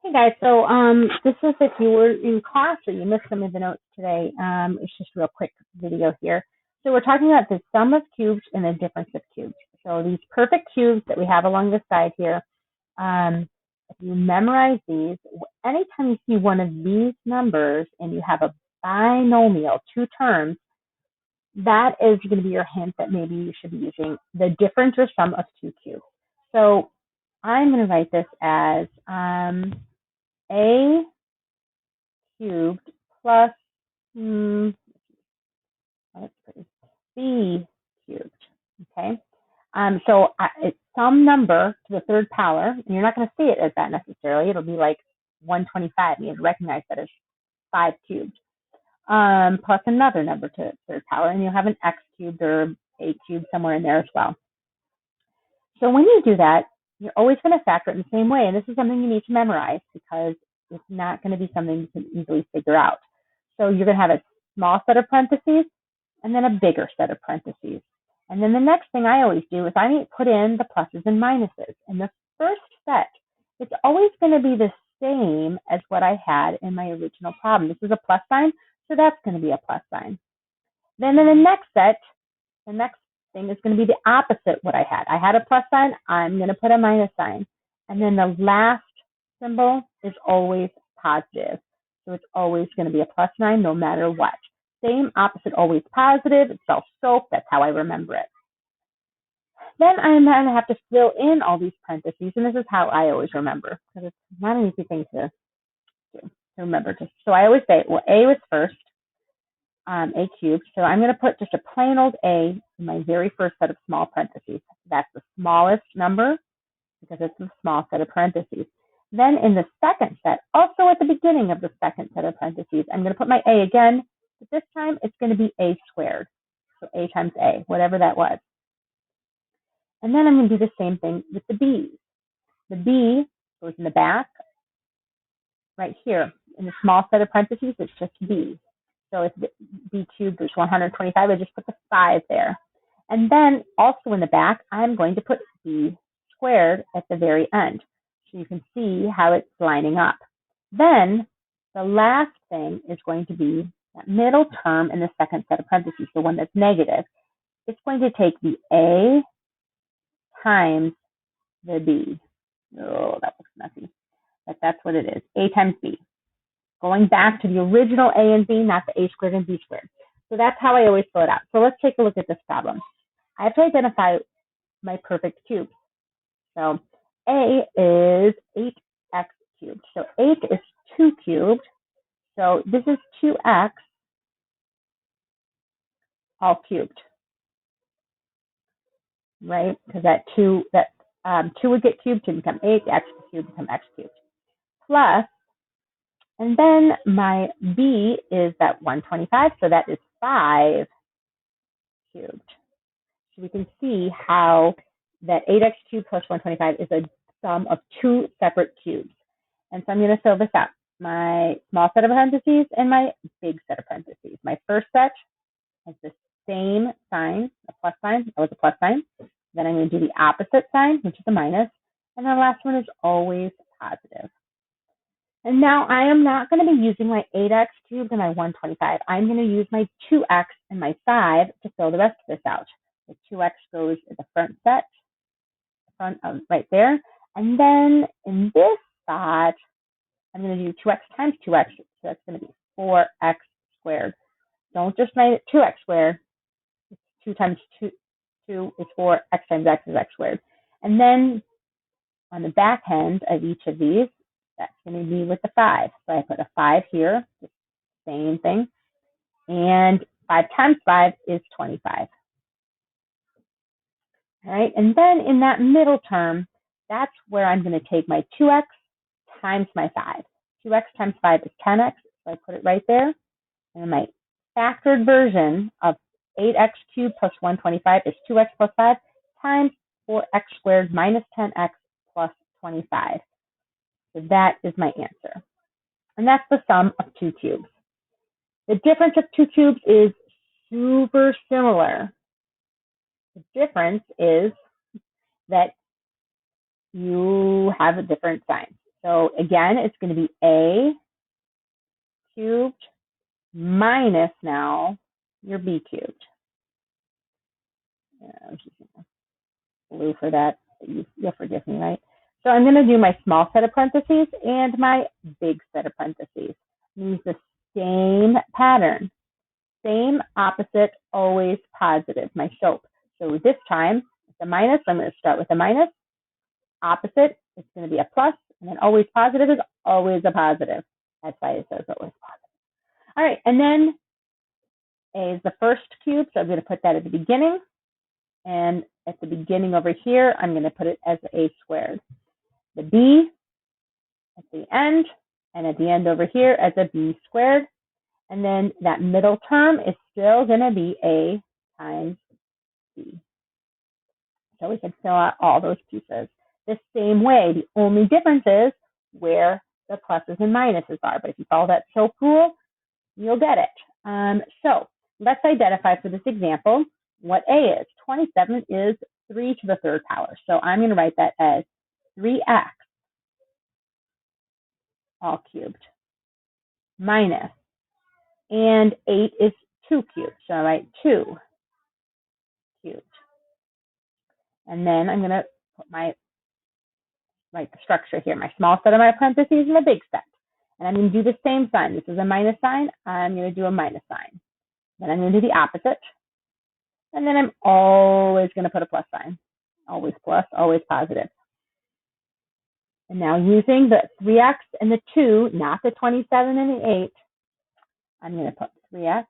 Hey guys, so this is if you were in class or you missed some of the notes today. It's just a real quick video here. So we're talking about the sum of cubes and the difference of cubes. So these perfect cubes that we have along the side here, if you memorize these, anytime you see one of these numbers and you have a binomial, two terms, that is going to be your hint that maybe you should be using the difference or sum of two cubes. So I'm going to write this as a cubed plus hmm, b cubed. Okay. So it's some number to the third power, and you're not going to see it as that necessarily. It'll be like 125. You recognize that as 5 cubed. Plus another number to the third power, and you'll have an x cubed or a cubed somewhere in there as well. So when you do that, you're always going to factor it in the same way, and this is something you need to memorize because it's not going to be something you can easily figure out. So you're going to have a small set of parentheses and then a bigger set of parentheses. And then the next thing I always do is I put in the pluses and minuses. And the first set, it's always going to be the same as what I had in my original problem. This is a plus sign, so that's going to be a plus sign. Then in the next set, the next thing is going to be the opposite what I had. I had a plus sign, I'm going to put a minus sign. And then the last symbol is always positive. So it's always going to be a plus sign no matter what. Same, opposite, always positive. It's self-soap. That's how I remember it. Then I'm going to have to fill in all these parentheses, and this is how I always remember, because it's not an easy thing to remember. So I always say, well, A was first, a cubed. So I'm going to put just a plain old A in my very first set of small parentheses. That's the smallest number because it's a small set of parentheses. Then in the second set, also at the beginning of the second set of parentheses, I'm going to put my A again, but this time it's going to be A squared. So A times A, whatever that was. And then I'm going to do the same thing with the B. The B goes in the back right here. In the small set of parentheses, it's just B. So if b cubed was 125, I just put the 5 there. And then also in the back, I'm going to put b squared at the very end. So you can see how it's lining up. Then the last thing is going to be that middle term in the second set of parentheses, the one that's negative. It's going to take the a times the b. Oh, that looks messy. But that's what it is, a times b. Going back to the original a and b, not the a squared and b squared. So that's how I always fill it out. So let's take a look at this problem. I have to identify my perfect cubes. So a is 8x cubed. So 8 is 2 cubed. So this is 2x all cubed, right? Because that 2 would get cubed to become 8, the x cubed become x cubed. Plus, and then my b is that 125, so that is 5 cubed. So we can see how that 8x cubed plus 125 is a sum of two separate cubes. And so I'm going to fill this out. My small set of parentheses and my big set of parentheses. My first set has the same sign, a plus sign. That was a plus sign. Then I'm going to do the opposite sign, which is a minus. And the last one is always positive. And now I am not going to be using my 8x cubed and my 125. I'm going to use my 2x and my 5 to fill the rest of this out. The 2x goes in the front set, front of right there. And then in this spot, I'm going to do 2x times 2x. So that's going to be 4x squared. Don't just write it 2x squared. 2 times 2 is 4. X times x is x squared. And then on the back end of each of these, that's going to be with the 5. So I put a 5 here, same thing. And 5 times 5 is 25. All right, and then in that middle term, that's where I'm going to take my 2x times my 5. 2x times 5 is 10x, so I put it right there. And my factored version of 8x cubed plus 125 is 2x plus 5 times 4x squared minus 10x plus 25. So that is my answer. And that's the sum of two cubes. The difference of two cubes is super similar. The difference is that you have a different sign. So again, it's going to be a cubed minus now your b cubed. I was using blue for that. You'll forgive me, right? So I'm going to do my small set of parentheses and my big set of parentheses. Use the same pattern. Same, opposite, always positive, my SOAP. So this time, it's a minus. I'm going to start with a minus. Opposite, it's going to be a plus. And then always positive is always a positive. That's why it says always positive. All right, and then A is the first cube, so I'm going to put that at the beginning. And at the beginning over here, I'm going to put it as a squared. The B at the end, and at the end over here as a b squared. And then that middle term is still going to be a times b. So we can fill out all those pieces the same way. The only difference is where the pluses and minuses are. But if you follow that SOAP rule, you'll get it. So let's identify for this example what A is. 27 is 3 to the third power. So I'm going to write that as 3x all cubed minus, and 8 is 2 cubed. So I write 2 cubed. And then I'm going to put write the structure here, my small set of my parentheses and a big set. And I'm going to do the same sign. This is a minus sign. I'm going to do a minus sign. Then I'm going to do the opposite. And then I'm always going to put a plus sign. Always plus, always positive. And now using the 3x and the 2, not the 27 and the 8, I'm going to put 3x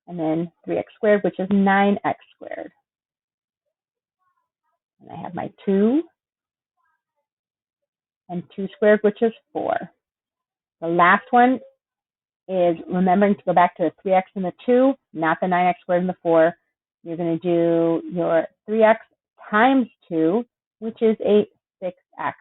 and then 3x squared, which is 9x squared. And I have my 2 and 2 squared, which is 4. The last one is remembering to go back to the 3x and the 2, not the 9x squared and the 4. You're going to do your 3x times 2, which is a 6x.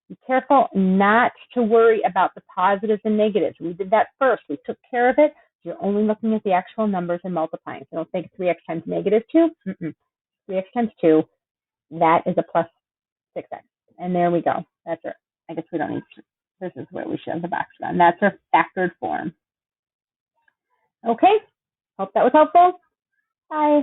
Be careful not to worry about the positives and negatives. We did that first. We took care of it. You're only looking at the actual numbers and multiplying. So don't think 3x times negative 2. 3x times 2, that is a plus 6x. And there we go. That's it. I guess we don't need to. This is where we should have the box run. That's our factored form. Okay, hope that was helpful. Bye.